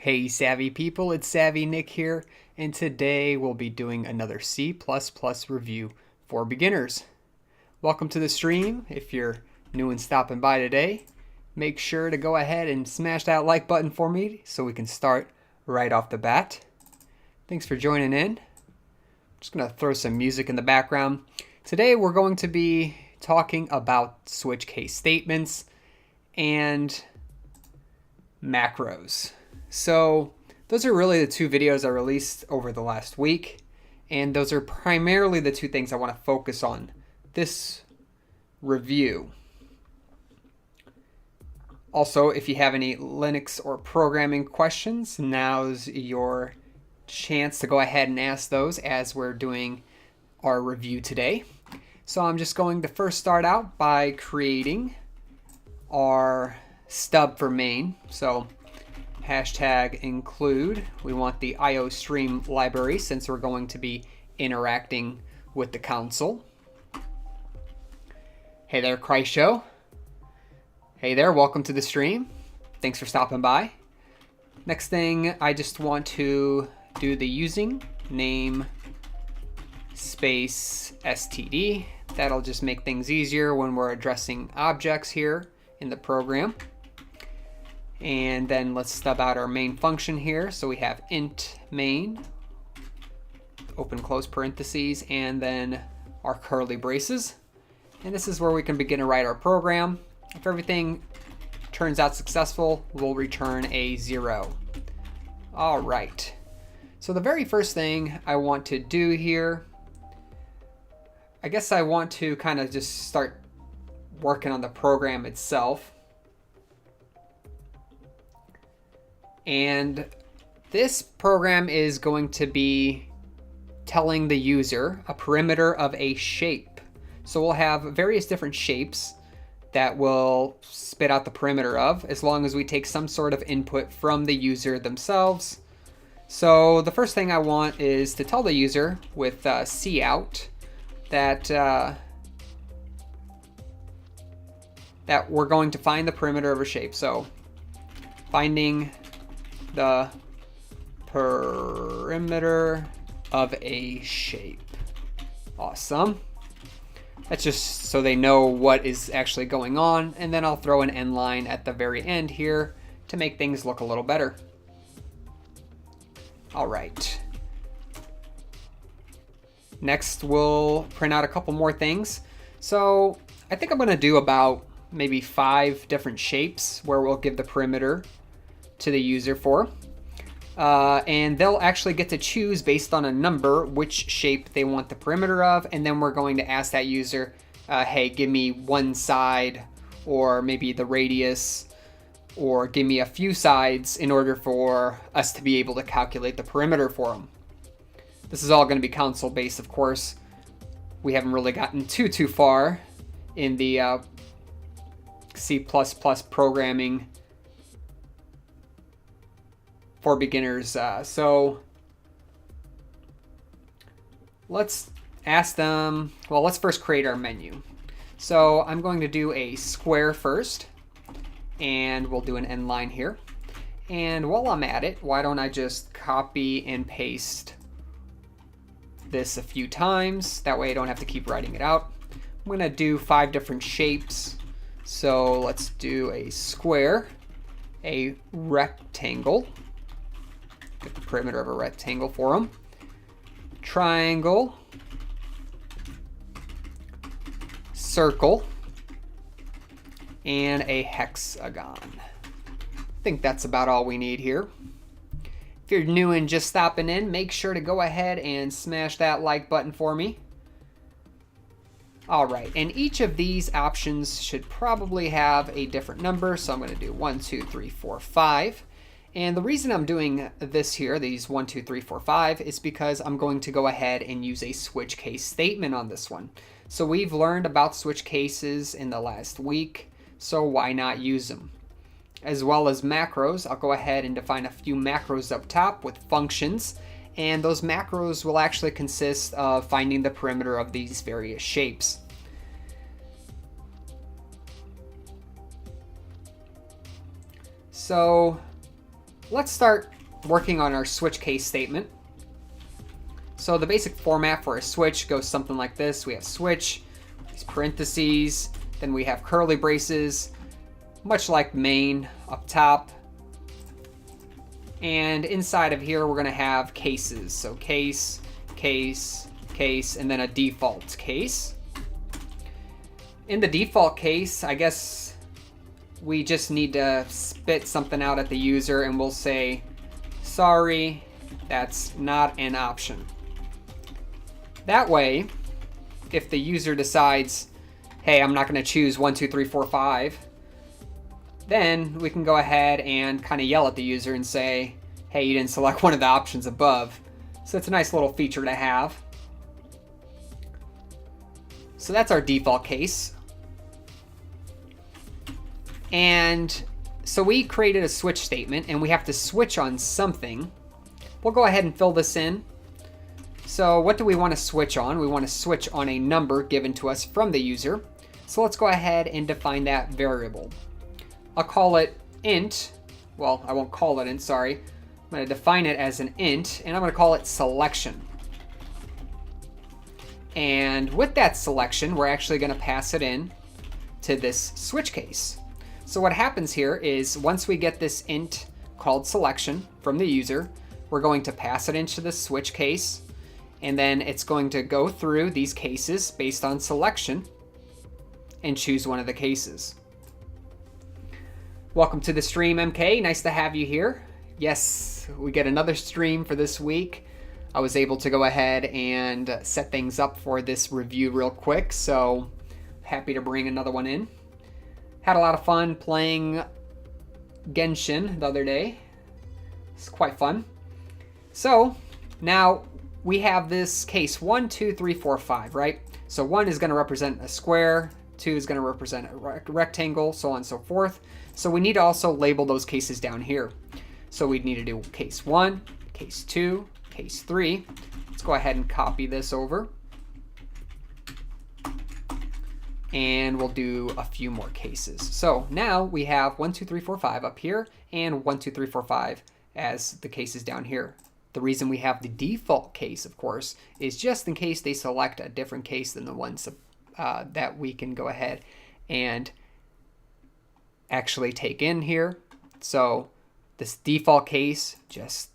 Hey Savvy people, it's SavvyNik here, and today we'll be doing another C++ review for beginners. Welcome to the stream. If you're new and stopping by today, make sure to go ahead and smash that like button for me so we can start right off the bat. Thanks for joining in. I'm just going to throw some music in the background. Today we're going to be talking about switch case statements and macros. So those are really the two videos I released over the last week, and those are primarily the two things I want to focus on this review. Also, if you have any Linux or programming questions, now's your chance to go ahead and ask those as we're doing our review today. So I'm just going to first start out by creating our stub for main. So hashtag include, we want the IOStream library since we're going to be interacting with the console. Hey there, Christ Show. Hey there, welcome to the stream. Thanks for stopping by. Next thing, I just want to do the using name space std. That'll just make things easier when we're addressing objects here in the program. And then let's stub out our main function here. So we have int main, open close parentheses, and then our curly braces. And this is where we can begin to write our program. If everything turns out successful, we'll return a 0. All right. So the very first thing I want to do here, I guess I want to kind of just start working on the program itself. And this program is going to be telling the user a perimeter of a shape. So we'll have various different shapes that will spit out the perimeter of, as long as we take some sort of input from the user themselves. So the first thing I want is to tell the user with cout that that we're going to find the perimeter of a shape. So finding the perimeter of a shape. Awesome. That's just so they know what is actually going on, and then I'll throw an end line at the very end here to make things look a little better. All right. Next, we'll print out a couple more things. So I think I'm going to do about maybe 5 different shapes where we'll give the perimeter to the user for. And they'll actually get to choose based on a number which shape they want the perimeter of, and then we're going to ask that user, hey, give me one side, or maybe the radius, or give me a few sides in order for us to be able to calculate the perimeter for them. This is all going to be console based, of course. We haven't really gotten too far in the C++ programming for beginners. So let's ask them, well, let's first create our menu. So I'm going to do a square first, and we'll do an end line here. And while I'm at it, why don't I just copy and paste this a few times? That way I don't have to keep writing it out. I'm going to do 5 different shapes. So let's do a square, a rectangle, get the perimeter of a rectangle for them, triangle, circle, and a hexagon. I think that's about all we need here. If you're new and just stopping in, make sure to go ahead and smash that like button for me. All right, and each of these options should probably have a different number. So I'm going to do 1, 2, 3, 4, 5. And the reason I'm doing this here, these 1, 2, 3, 4, 5, is because I'm going to go ahead and use a switch case statement on this one. So we've learned about switch cases in the last week, so why not use them? As well as macros, I'll go ahead and define a few macros up top with functions, and those macros will actually consist of finding the perimeter of these various shapes. So let's start working on our switch case statement. So the basic format for a switch goes something like this. We have switch, these parentheses, then we have curly braces, much like main up top. And inside of here, we're going to have cases. So case, case, case, and then a default case. In the default case, I guess we just need to spit something out at the user, and we'll say, sorry, that's not an option. That way, if the user decides, hey, I'm not going to choose 1, 2, 3, 4, 5, then we can go ahead and kind of yell at the user and say, hey, you didn't select one of the options above. So it's a nice little feature to have. So that's our default case. And so we created a switch statement, and we have to switch on something. We'll go ahead and fill this in. So what do we want to switch on? We want to switch on a number given to us from the user. So let's go ahead and define that variable. I'll call it int. Well, I won't call it int, sorry. I'm going to define it as an int, and I'm going to call it selection. And with that selection, we're actually going to pass it in to this switch case. So what happens here is once we get this int called selection from the user, we're going to pass it into the switch case, and then it's going to go through these cases based on selection and choose one of the cases. Welcome to the stream, MK. Nice to have you here. Yes, we get another stream for this week. I was able to go ahead and set things up for this review real quick, so happy to bring another one in. Had a lot of fun playing Genshin the other day. It's quite fun. So now we have this case 1, 2, 3, 4, 5, right? So 1 is going to represent a square, 2 is going to represent a rectangle, so on and so forth. So we need to also label those cases down here. So we'd need to do case 1, case 2, case 3. Let's go ahead and copy this over. And we'll do a few more cases. So now we have 1, 2, 3, 4, 5 up here, and 1, 2, 3, 4, 5 as the cases down here. The reason we have the default case, of course, is just in case they select a different case than the ones that we can go ahead and actually take in here. So this default case, just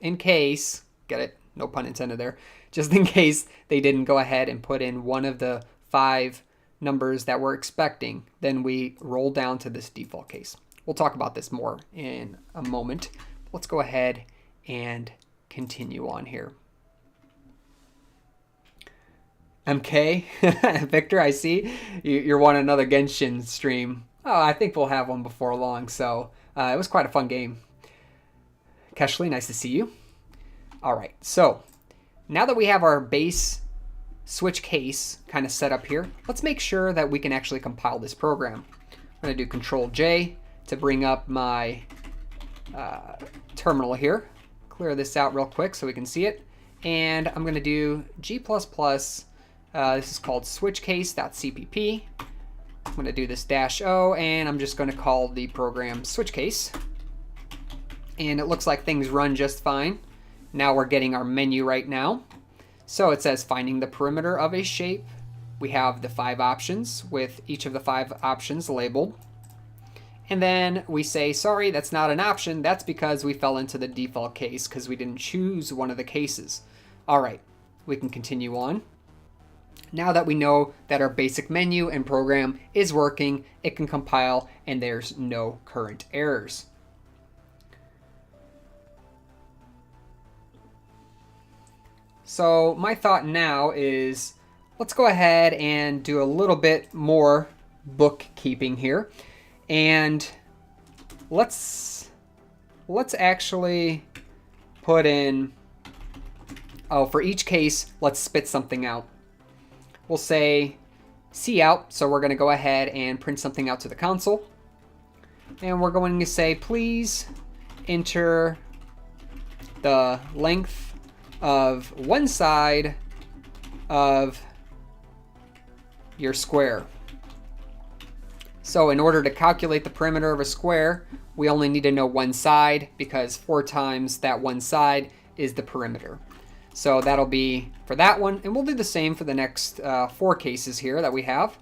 in case, get it? No pun intended there. Just in case they didn't go ahead and put in one of the 5 numbers that we're expecting, then we roll down to this default case. We'll talk about this more in a moment. Let's go ahead and continue on here. MK, Victor, I see you're wanting another Genshin stream. Oh, I think we'll have one before long, so it was quite a fun game. Keshley, nice to see you. All right, so now that we have our base switch case kind of set up here, let's make sure that we can actually compile this program. I'm going to do Control-J to bring up my terminal here. Clear this out real quick so we can see it. And I'm going to do G++. This is called switchcase.cpp. I'm going to do this -O, and I'm just going to call the program switchcase. And it looks like things run just fine. Now we're getting our menu right now. So it says finding the perimeter of a shape. We have the 5 options with each of the 5 options labeled. And then we say, sorry, that's not an option. That's because we fell into the default case because we didn't choose one of the cases. All right, we can continue on. Now that we know that our basic menu and program is working, it can compile and there's no current errors. So my thought now is let's go ahead and do a little bit more bookkeeping here. And let's actually put in, for each case, let's spit something out. We'll say cout, so we're going to go ahead and print something out to the console. And we're going to say, please enter the length of one side of your square. So in order to calculate the perimeter of a square, we only need to know one side because 4 times that one side is the perimeter. So that'll be for that one, and we'll do the same for the next 4 cases here that we have.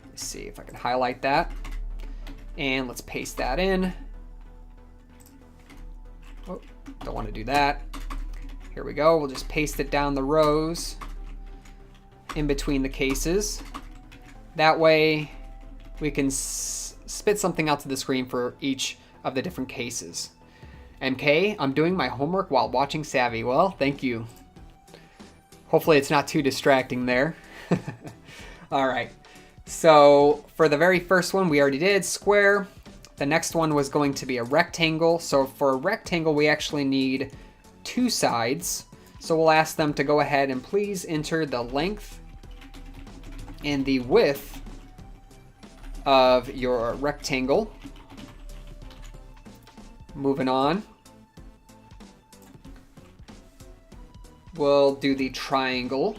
Let's see if I can highlight that, and let's paste that in. Oh, don't want to do that. Here we go. We'll just paste it down the rows in between the cases. That way we can spit something out to the screen for each of the different cases. MK, I'm doing my homework while watching Savvy. Well, thank you. Hopefully it's not too distracting there. All right. So for the very first one, we already did square. The next one was going to be a rectangle. So for a rectangle, we actually need 2 sides. So we'll ask them to go ahead and please enter the length and the width of your rectangle. Moving on. We'll do the triangle.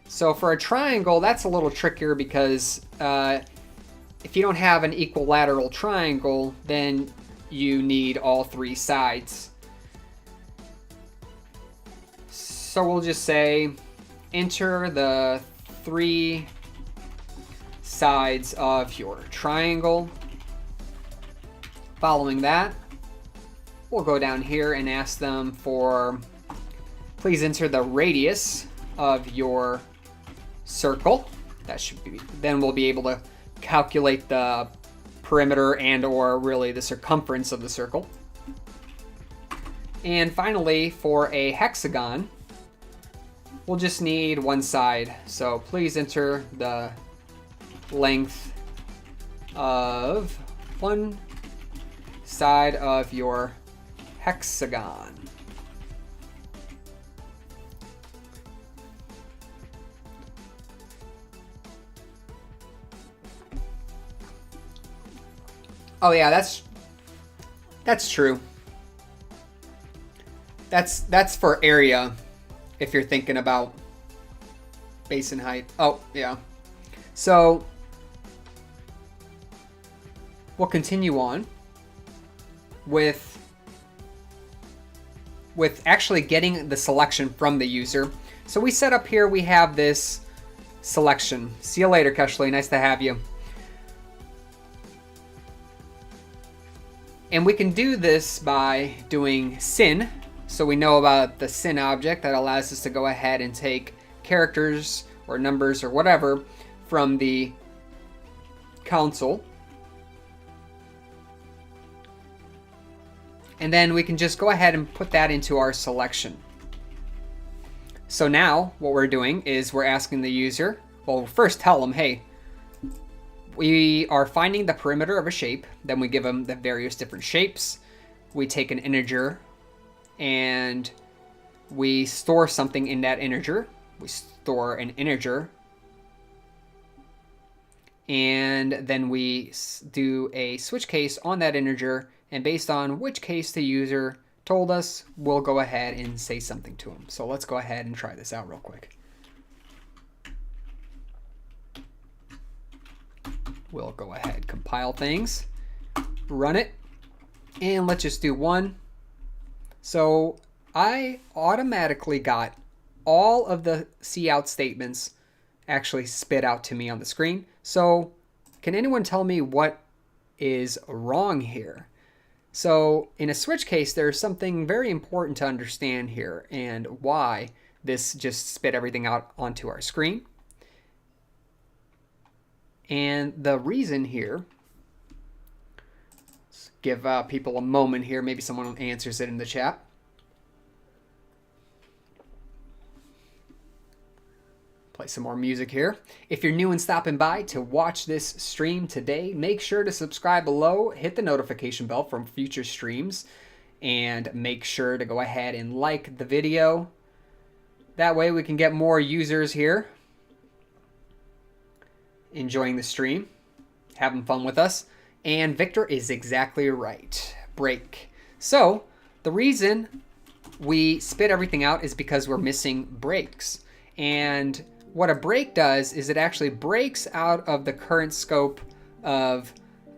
So for a triangle, that's a little trickier because if you don't have an equilateral triangle, then you need all 3 sides. So we'll just say enter the 3 sides of your triangle. Following that, we'll go down here and ask them for please enter the radius of your circle. That should be, then we'll be able to calculate the perimeter and or really the circumference of the circle. And finally, for a hexagon, we'll just need 1 side. So please enter the length of 1 side of your hexagon. Oh yeah, that's true. That's for area if you're thinking about base and height. Oh, yeah. So we'll continue on with actually getting the selection from the user. So we set up here, we have this selection. See you later, Keshley. Nice to have you. And we can do this by doing sin. So we know about the sin object that allows us to go ahead and take characters or numbers or whatever from the console. And then we can just go ahead and put that into our selection. So now what we're doing is we're asking the user, well, we'll first tell them, hey, we are finding the perimeter of a shape. Then we give them the various different shapes. We take an integer and we store something in that integer. We store an integer. And then we do a switch case on that integer. And based on which case the user told us, we'll go ahead and say something to them. So let's go ahead and try this out real quick. We'll go ahead, compile things, run it, and let's just do 1. So I automatically got all of the cout statements actually spit out to me on the screen. So can anyone tell me what is wrong here? So in a switch case, there's something very important to understand here and why this just spit everything out onto our screen. And the reason here, let's give people a moment here. Maybe someone answers it in the chat. Play some more music here. If you're new and stopping by to watch this stream today, make sure to subscribe below, hit the notification bell from future streams, and make sure to go ahead and like the video. That way we can get more users here enjoying the stream, having fun with us. And Victor is exactly right. Break. So the reason we spit everything out is because we're missing breaks. And what a break does is it actually breaks out of the current scope of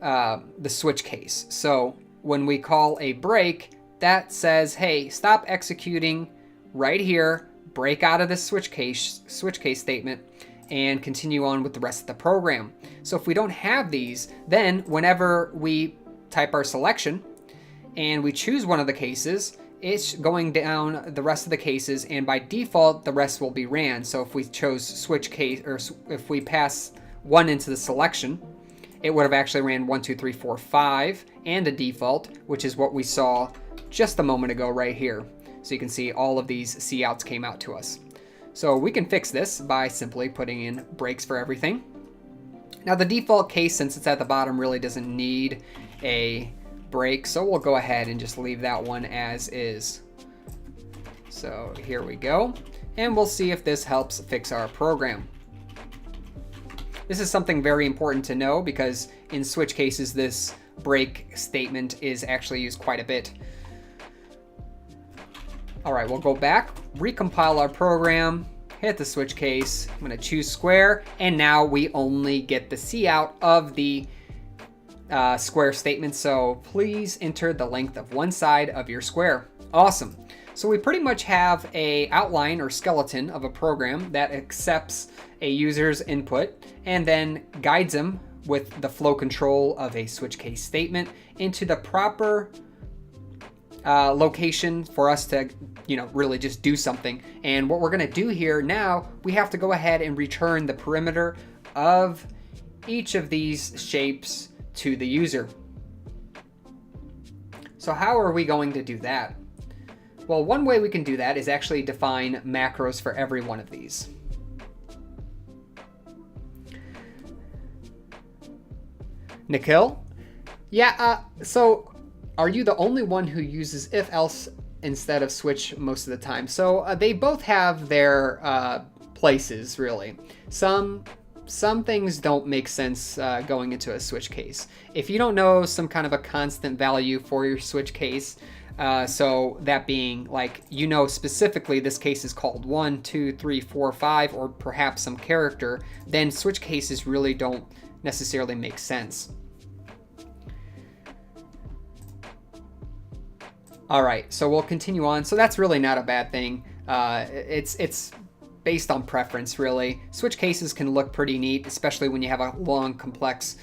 the switch case. So when we call a break, that says, hey, stop executing right here, break out of this switch case statement, and continue on with the rest of the program. So if we don't have these, then whenever we type our selection and we choose one of the cases, it's going down the rest of the cases, and by default the rest will be ran. So if we chose switch case, or if we pass 1 into the selection, it would have actually ran 1, 2, 3, 4, 5 and a default, which is what we saw just a moment ago right here. So you can see all of these couts came out to us. So we can fix this by simply putting in breaks for everything. Now the default case, since it's at the bottom, really doesn't need a break, so we'll go ahead and just leave that one as is. So here we go, and we'll see if this helps fix our program. This is something very important to know because in switch cases this break statement is actually used quite a bit. All right, we'll go back, recompile our program, hit the switch case. I'm gonna choose square, and now we only get the cout of the square statement. So please enter the length of one side of your square. Awesome. So we pretty much have a outline or skeleton of a program that accepts a user's input and then guides them with the flow control of a switch case statement into the proper location for us to, really just do something. And what we're going to do here now, we have to go ahead and return the perimeter of each of these shapes to the user. So how are we going to do that? Well, one way we can do that is actually define macros for every one of these. Nikhil? Yeah, so are you the only one who uses if else instead of switch most of the time? So they both have their places, really. Some things don't make sense going into a switch case. If you don't know some kind of a constant value for your switch case, so that being like, specifically this case is called 1, 2, 3, 4, 5, or perhaps some character, then switch cases really don't necessarily make sense. All right, so we'll continue on. So that's really not a bad thing. It's based on preference, really. Switch cases can look pretty neat, especially when you have a long, complex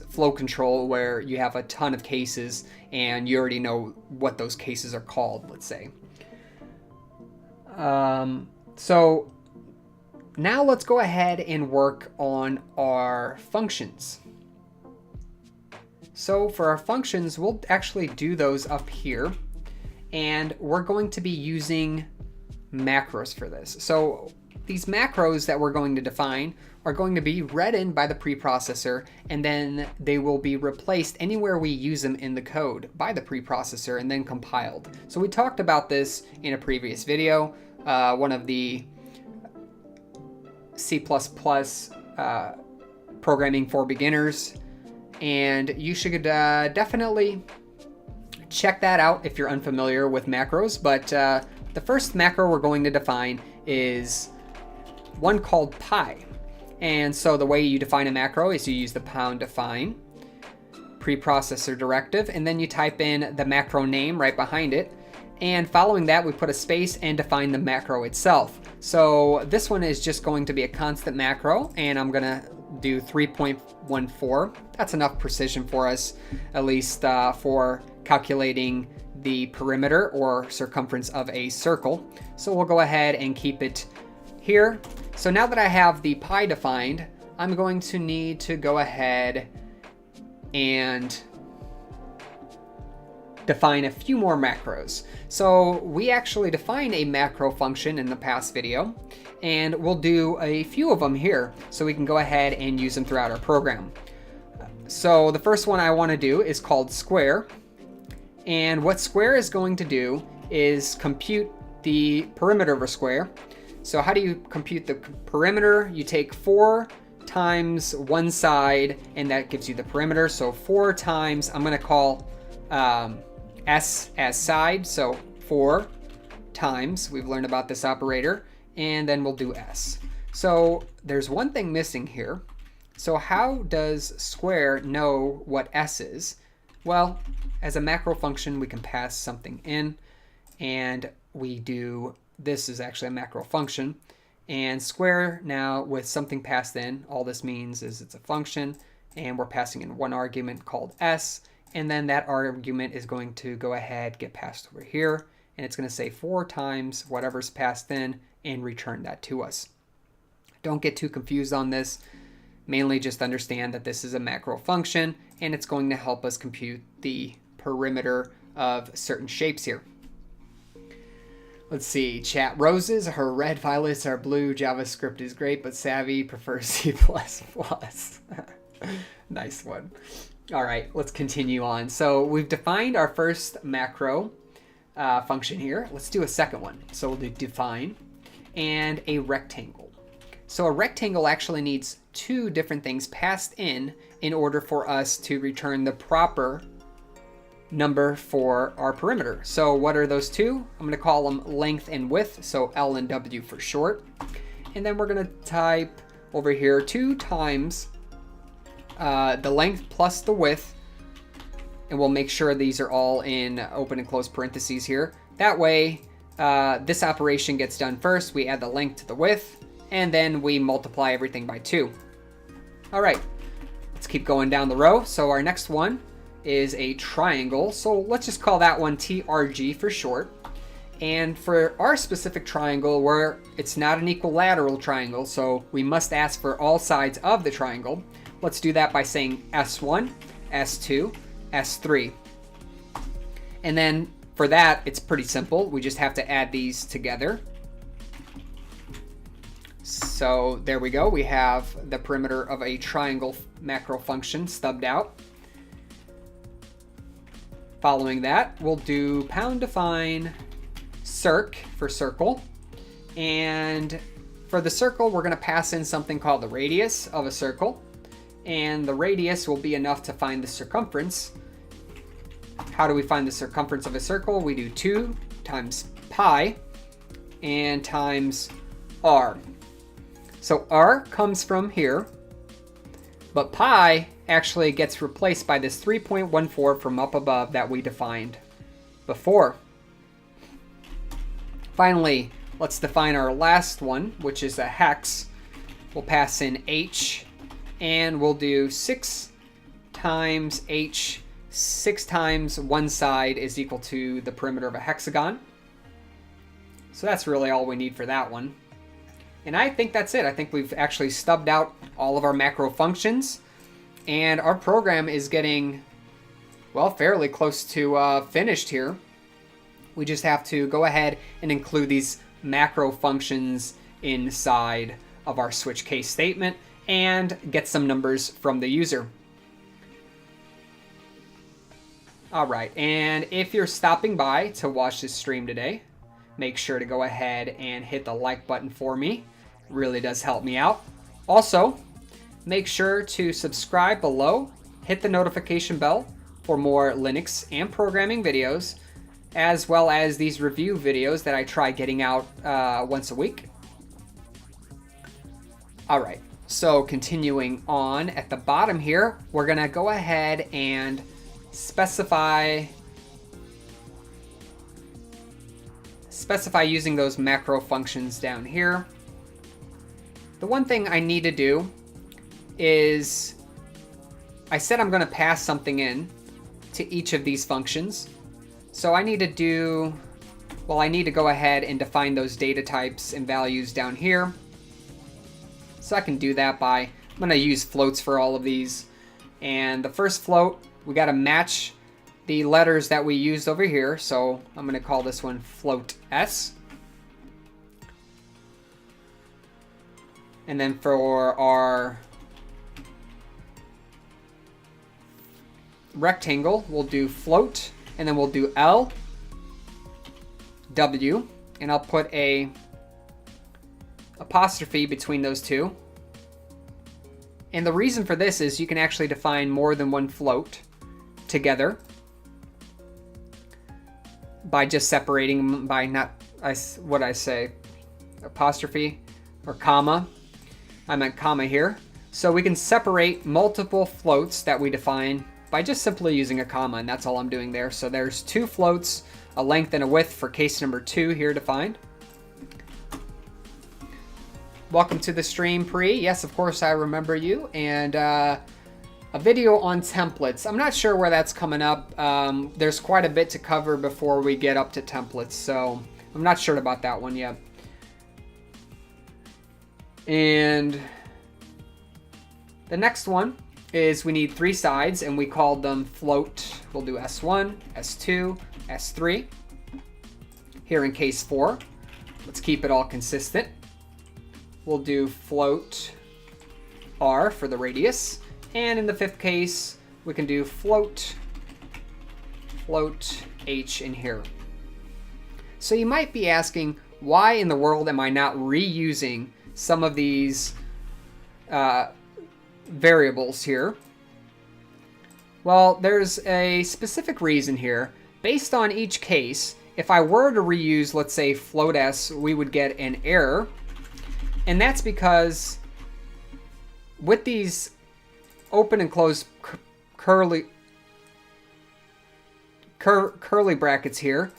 flow control where you have a ton of cases and you already know what those cases are called, let's say. So now let's go ahead and work on our functions. So for our functions, we'll actually do those up here, and we're going to be using macros for this. So these macros that we're going to define are going to be read in by the preprocessor, and then they will be replaced anywhere we use them in the code by the preprocessor and then compiled. So we talked about this in a previous video, one of the C++ programming for beginners, and you should definitely check that out if you're unfamiliar with macros. But the first macro we're going to define is one called pi. And so the way you define a macro is you use the #define preprocessor directive, and then you type in the macro name right behind it. And following that, we put a space and define the macro itself. So this one is just going to be a constant macro, and I'm gonna do 3.14. That's enough precision for us, at least for calculating the perimeter or circumference of a circle. So we'll go ahead and keep it here. So now that I have the pi defined, I'm going to need to go ahead and define a few more macros. So we actually defined a macro function in the past video, and we'll do a few of them here so we can go ahead and use them throughout our program. So the first one I want to do is called square, and what square is going to do is compute the perimeter of a square. So how do you compute the perimeter? You take 4 times one side, and that gives you the perimeter. So 4 times, I'm going to call S as side, so 4 times, we've learned about this operator, and then we'll do S. So there's one thing missing here. So how does square know what s is? Well, as a macro function, we can pass something in, and we do, this is actually a macro function. And square now with something passed in, all this means is it's a function, and we're passing in one argument called s, and then that argument is going to go ahead, get passed over here, and it's going to say 4 times whatever's passed in and return that to us. Don't get too confused on this. Mainly just understand that this is a macro function, and it's going to help us compute the perimeter of certain shapes here. Let's see, chat. Roses are red, violets are blue. JavaScript is great, but Savvy prefers C++. Nice one. All right, let's continue on. So we've defined our first macro function here. Let's do a second one. So we'll do define and a rectangle. So a rectangle actually needs 2 different things passed in order for us to return the proper number for our perimeter. So what are those 2? I'm going to call them length and width, so L and W for short. And then we're going to type over here 2 times the length plus the width, and we'll make sure these are all in open and close parentheses here. That way, this operation gets done first. We add the length to the width, and then we multiply everything by 2. All right, let's keep going down the row. So our next one is a triangle. So let's just call that one TRG for short. And for our specific triangle, where it's not an equilateral triangle, so we must ask for all sides of the triangle, let's do that by saying S1, S2, S3. And then for that, it's pretty simple. We just have to add these together. So there we go. We have the perimeter of a triangle macro function stubbed out. Following that, we'll do pound define circ for circle. And for the circle, we're going to pass in something called the radius of a circle. And the radius will be enough to find the circumference. How do we find the circumference of a circle? We do 2 times pi and times r. So r comes from here, but pi actually gets replaced by this 3.14 from up above that we defined before. Finally, let's define our last one, which is a hex. We'll pass in h, and we'll do 6 times h. 6 times one side is equal to the perimeter of a hexagon. So that's really all we need for that one. And I think that's it. I think we've actually stubbed out all of our macro functions, and our program is getting, well, fairly close to finished here. We just have to go ahead and include these macro functions inside of our switch case statement and get some numbers from the user. All right, and if you're stopping by to watch this stream today, make sure to go ahead and hit the like button for me. It really does help me out. Also, make sure to subscribe below, hit the notification bell for more Linux and programming videos, as well as these review videos that I try getting out once a week. All right, so continuing on at the bottom here, we're gonna go ahead and specify using those macro functions down here. The one thing I need to do is, I said I'm going to pass something in to each of these functions. So I need to do, well, I need to go ahead and define those data types and values down here. So I can do that by, I'm going to use floats for all of these. And the first float, we got to match the letters that we used over here. So I'm going to call this one float S. And then for our rectangle, we'll do float, and then we'll do L, W, and I'll put a apostrophe between those two. And the reason for this is you can actually define more than one float together by just separating them by apostrophe or comma. I meant comma here. So we can separate multiple floats that we define by just simply using a comma, and that's all I'm doing there. So there's 2 floats, a length and a width for case number 2 here defined. Welcome to the stream, Pri. Yes, of course, I remember you. And a video on templates. I'm not sure where that's coming up. There's quite a bit to cover before we get up to templates, so I'm not sure about that one yet. And the next one is we need 3 sides, and we called them float. We'll do S1, S2, S3. Here in case 4, let's keep it all consistent. We'll do float R for the radius. And in the 5th case, we can do float H in here. So you might be asking, why in the world am I not reusing some of these variables here? Well, there's a specific reason here. Based on each case, if I were to reuse, let's say, float S, we would get an error. And that's because with these open and closed curly brackets here,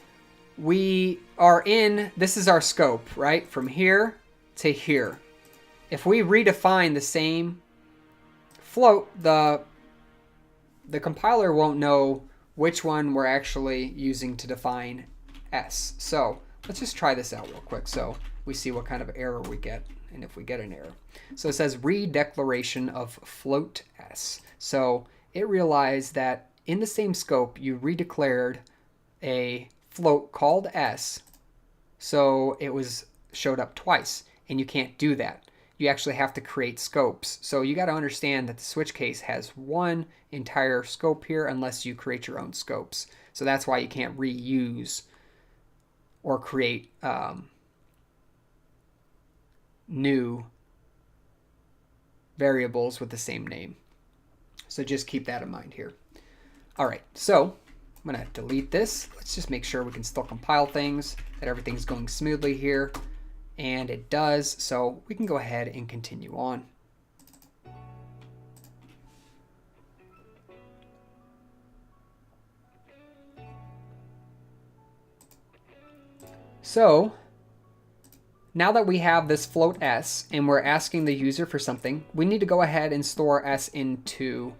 we are in, this is our scope, right? From here to here. If we redefine the same float, the compiler won't know which one we're actually using to define S. So let's just try this out real quick so we see what kind of error we get, and if we get an error. So it says redeclaration of float S. So it realized that in the same scope you redeclared a float called S, so it showed up twice, and you can't do that. You actually have to create scopes. So you got to understand that the switch case has one entire scope here unless you create your own scopes. So that's why you can't reuse or create new variables with the same name. So just keep that in mind here. All right, so I'm going to delete this. Let's just make sure we can still compile things, that everything's going smoothly here. And it does, so we can go ahead and continue on. So now that we have this float S and we're asking the user for something, we need to go ahead and store S into,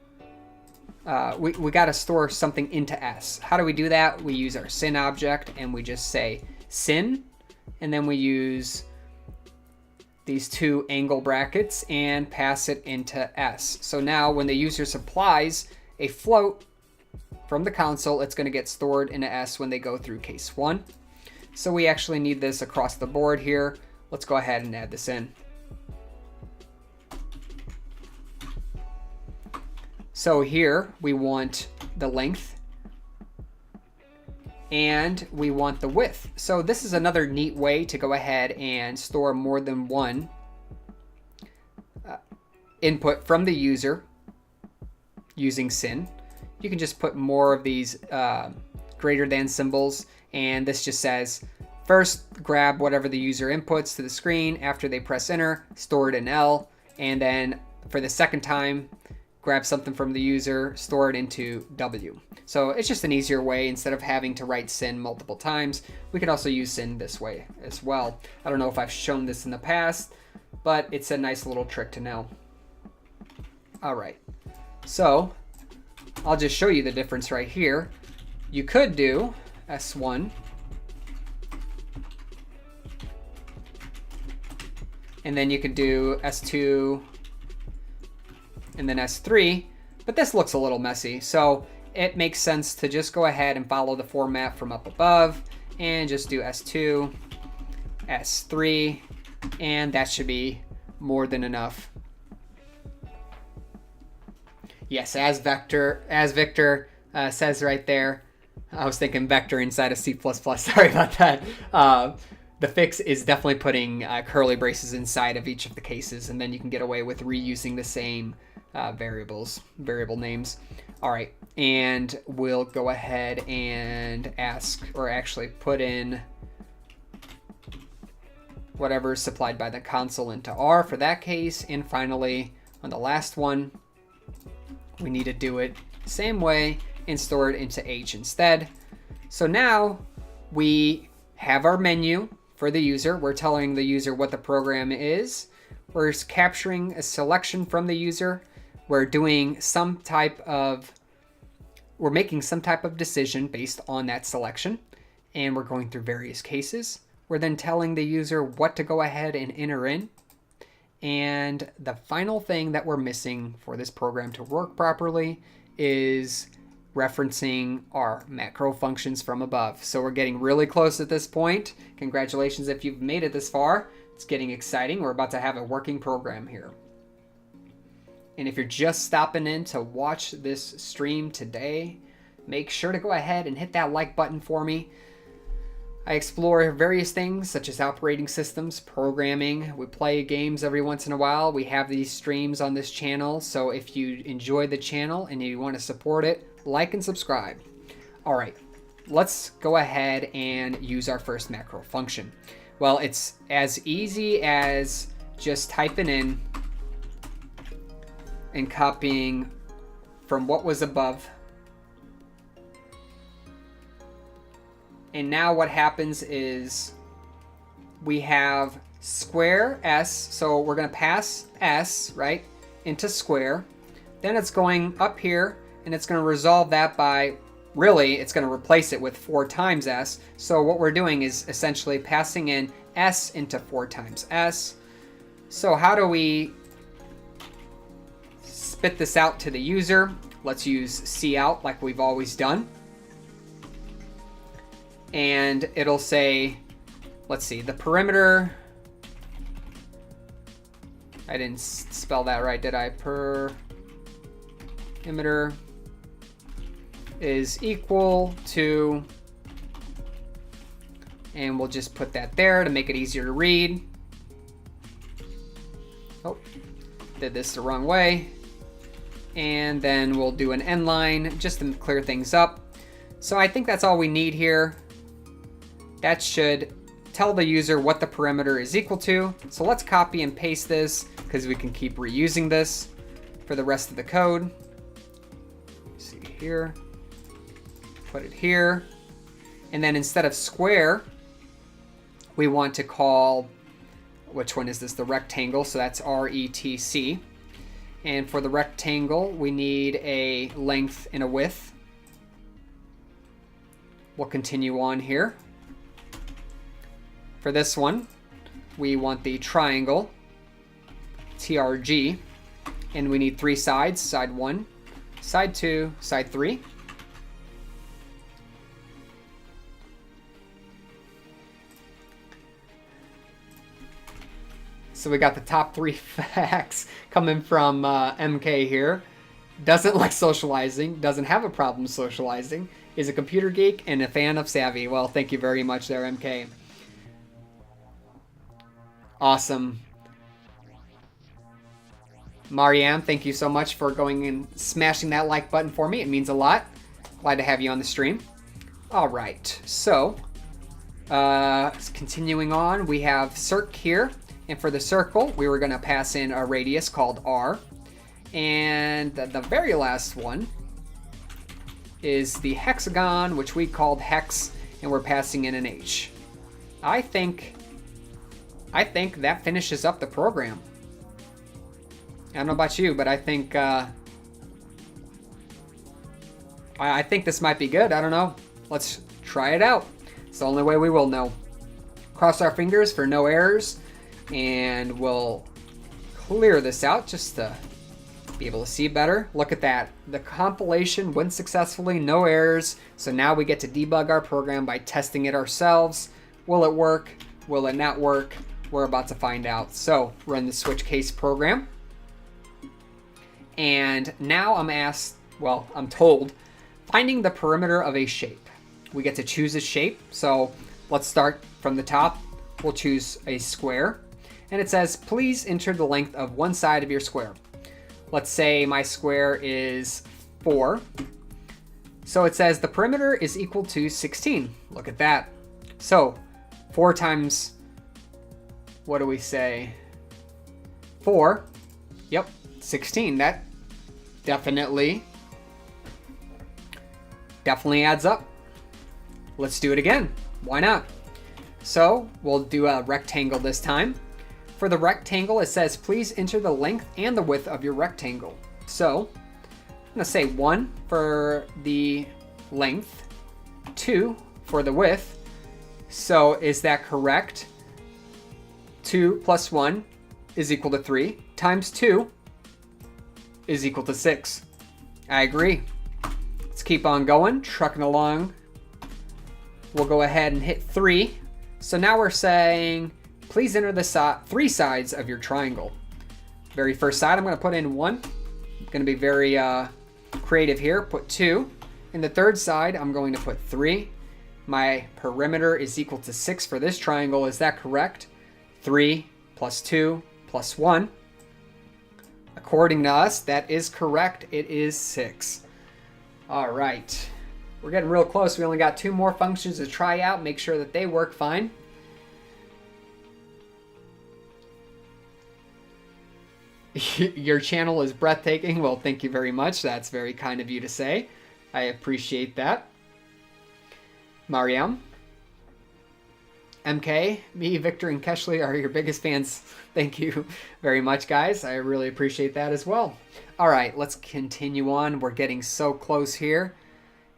we got to store something into S. How do we do that? We use our sin object and we just say sin, and then we use these 2 angle brackets and pass it into S. So now when the user supplies a float from the console, it's going to get stored into S when they go through case 1. So we actually need this across the board here. Let's go ahead and add this in. So here we want the length and we want the width. So this is another neat way to go ahead and store more than one input from the user using sin. You can just put more of these greater than symbols, and this just says first grab whatever the user inputs to the screen after they press enter, store it in L, and then for the second time grab something from the user, store it into W. So it's just an easier way. Instead of having to write sin multiple times, we can also use sin this way as well. I don't know if I've shown this in the past, but it's a nice little trick to know. All right, so I'll just show you the difference right here. You could do S1 and then you could do S2 and then S3, but this looks a little messy, so it makes sense to just go ahead and follow the format from up above and just do S2, S3, and that should be more than enough. Yes, as Victor says right there, I was thinking vector inside of C++, sorry about that. The fix is definitely putting curly braces inside of each of the cases, and then you can get away with reusing the same variable names. All right, and we'll go ahead and ask, or actually put in whatever is supplied by the console into R for that case, and finally On the last one, we need to do it the same way and store it into H instead. So now we have our menu for the user. We're telling the user what the program is. We're capturing a selection from the user. We're making some type of decision based on that selection. And we're going through various cases. We're then telling the user what to go ahead and enter in. And the final thing that we're missing for this program to work properly is referencing our macro functions from above. So we're getting really close at this point. Congratulations if you've made it this far. It's getting exciting. We're about to have a working program here. And if you're just stopping in to watch this stream today, make sure to go ahead and hit that like button for me. I explore various things such as operating systems, programming. We play games every once in a while. We have these streams on this channel. So if you enjoy the channel and you want to support it, like and subscribe. All right, let's go ahead and use our first macro function. Well, it's as easy as just typing in and copying from what was above. And now what happens is we have square s, so we're going to pass s, right, into square. Then it's going up here, and it's going to resolve that by, really, it's going to replace it with 4 times s. So what we're doing is essentially passing in s into 4 times s. So how do we spit this out to the user? Let's use cout like we've always done. And it'll say, let's see, the perimeter. I didn't spell that right, did I? Perimeter is equal to, and we'll just put that there to make it easier to read. Oh, did this the wrong way. And then we'll do an end line just to clear things up. So I think that's all we need here. That should tell the user what the perimeter is equal to. So let's copy and paste this because we can keep reusing this for the rest of the code. See here, put it here. And then instead of square, we want to call, which one is this? The rectangle. So that's RETC. And for the rectangle, we need a length and a width. We'll continue on here. For this one, we want the triangle, TRG, and we need 3 sides, side 1, side 2, side 3. So we got the top 3 facts coming from MK here. Doesn't like socializing, doesn't have a problem socializing, is a computer geek, and a fan of Savvy. Well, thank you very much there, MK. Awesome. Marianne, thank you so much for going and smashing that like button for me. It means a lot. Glad to have you on the stream. All right, so continuing on, we have circ here. And for the circle, we were going to pass in a radius called r. And the very last one is the hexagon, which we called hex, and we're passing in an h. I think that finishes up the program. I don't know about you, but I think this might be good. I don't know. Let's try it out. It's the only way we will know. Cross our fingers for no errors, and we'll clear this out just to be able to see better. Look at that. The compilation went successfully, no errors. So now we get to debug our program by testing it ourselves. Will it work? Will it not work? We're about to find out. So run the switch case program. And now I'm told, finding the perimeter of a shape. We get to choose a shape. So let's start from the top. We'll choose a square. And it says, please enter the length of one side of your square. Let's say my square is 4. So it says the perimeter is equal to 16. Look at that. So 4 times, what do we say? 4. Yep, 16. That definitely adds up. Let's do it again. Why not? So we'll do a rectangle this time. For the rectangle, it says, please enter the length and the width of your rectangle. So I'm gonna say 1 for the length, 2 for the width. So is that correct? 2 plus 1 is equal to 3, times 2 is equal to 6. I agree. Let's keep on going, trucking along. We'll go ahead and hit 3. So now we're saying, please enter the 3 sides of your triangle. Very first side, I'm going to put in 1. I'm going to be very creative here. Put 2. In the third side, I'm going to put 3. My perimeter is equal to 6 for this triangle. Is that correct? 3 plus 2 plus 1. According to us, that is correct. It is 6. All right. We're getting real close. We only got 2 more functions to try out. Make sure that they work fine. Your channel is breathtaking. Well, thank you very much. That's very kind of you to say. I appreciate that. Mariam. MK, me, Victor, and Keshley are your biggest fans. Thank you very much, guys. I really appreciate that as well. All right, let's continue on. We're getting so close here.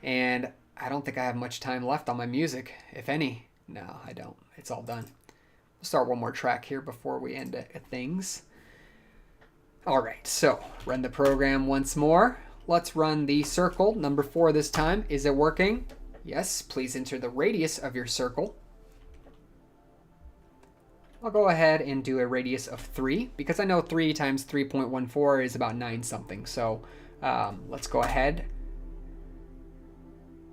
And I don't think I have much time left on my music, if any. No, I don't. It's all done. We'll start one more track here before we end things. All right, so run the program once more. Let's run the circle, number 4 this time. Is it working? Yes, please enter the radius of your circle. I'll go ahead and do a radius of 3 because I know 3 times 3.14 is about 9 something. So let's go ahead.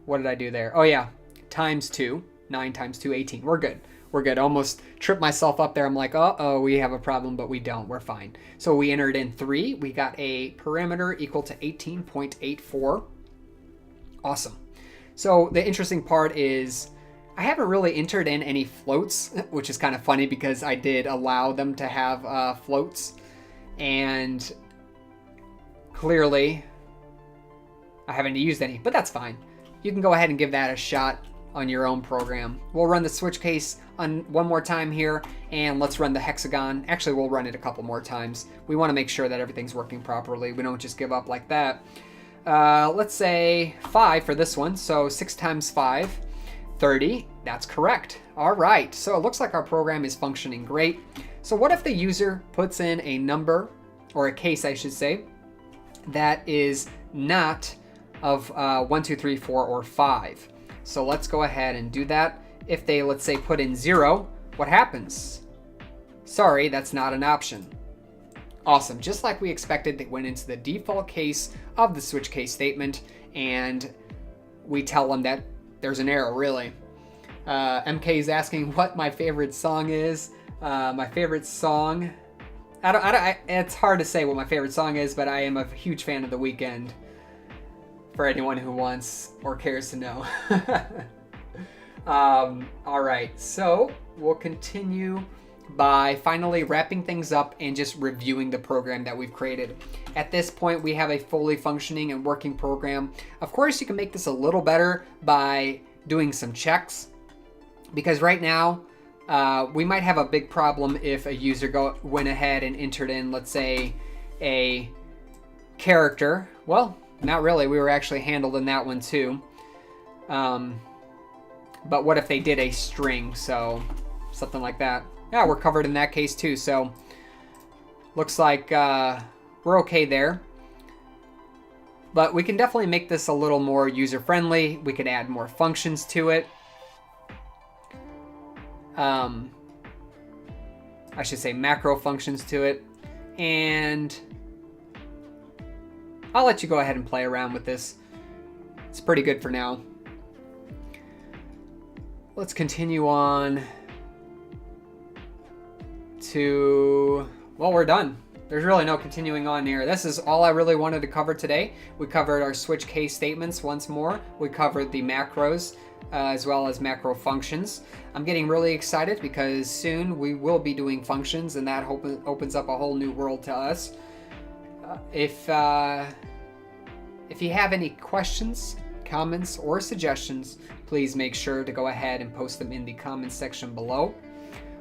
What did I do there? Oh yeah, times 2. 9 times 2, 18. We're good. We're good. Almost tripped myself up there. I'm like, uh-oh, we have a problem, but we don't. We're fine. So we entered in 3. We got a perimeter equal to 18.84. Awesome. So the interesting part is I haven't really entered in any floats, which is kind of funny because I did allow them to have floats. And clearly I haven't used any, but that's fine. You can go ahead and give that a shot on your own program. We'll run the switch case on one more time here, and let's run the hexagon. Actually, we'll run it a couple more times. We want to make sure that everything's working properly. We don't just give up like that. Let's say 5 for this one. So 6 times 5, 30. That's correct. All right. So it looks like our program is functioning great. So what if the user puts in a number, or a case, I should say, that is not of 1, 2, 3, 4, or 5? So let's go ahead and do that. If they, let's say, put in 0, what happens? Sorry, that's not an option. Awesome. Just like we expected, they went into the default case of the switch case statement, and we tell them that there's an error, really. MK is asking what my favorite song is. My favorite song, it's hard to say what my favorite song is, but I am a huge fan of The Weeknd, for anyone who wants or cares to know. All right, so we'll continue by finally wrapping things up and just reviewing the program that we've created. At this point, we have a fully functioning and working program. Of course, you can make this a little better by doing some checks, because right now we might have a big problem if a user went ahead and entered in, let's say, a character. Well, not really. We were actually handled in that one too. But what if they did a string? So something like that. Yeah, we're covered in that case too. So looks like we're okay there. But we can definitely make this a little more user-friendly. We could add more functions to it. I should say macro functions to it. And I'll let you go ahead and play around with this. It's pretty good for now. Let's continue on to, well, we're done. There's really no continuing on here. This is all I really wanted to cover today. We covered our switch case statements once more. We covered the macros as well as macro functions. I'm getting really excited because soon we will be doing functions, and that opens up a whole new world to us. If you have any questions, comments, or suggestions, please make sure to go ahead and post them in the comments section below.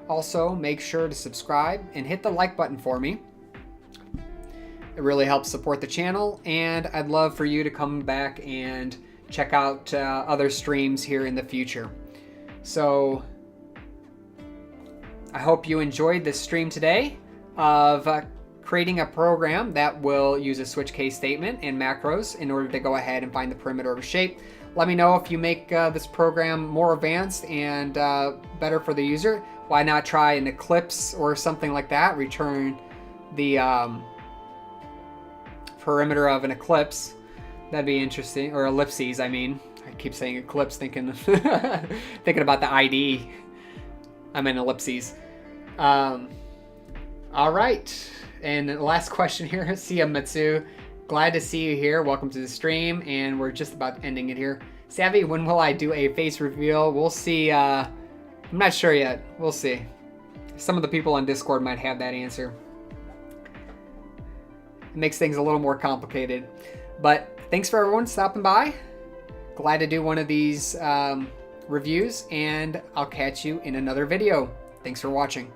Also, make sure to subscribe and hit the like button for me. It really helps support the channel, and I'd love for you to come back and check out other streams here in the future. So, I hope you enjoyed this stream today of creating a program that will use a switch case statement and macros in order to go ahead and find the perimeter of a shape. Let me know if you make this program more advanced and better for the user. Why not try an eclipse or something like that? Return the perimeter of an eclipse. That'd be interesting. Or ellipses, I mean. I keep saying eclipse, thinking thinking about the ID. I meant ellipses. All right. And the last question here, see ya, Matsu. Glad to see you here. Welcome to the stream, and we're just about ending it here. Savvy, when will I do a face reveal? We'll see. I'm not sure yet. We'll see. Some of the people on Discord might have that answer. It makes things a little more complicated. But thanks for everyone stopping by. Glad to do one of these reviews, and I'll catch you in another video. Thanks for watching.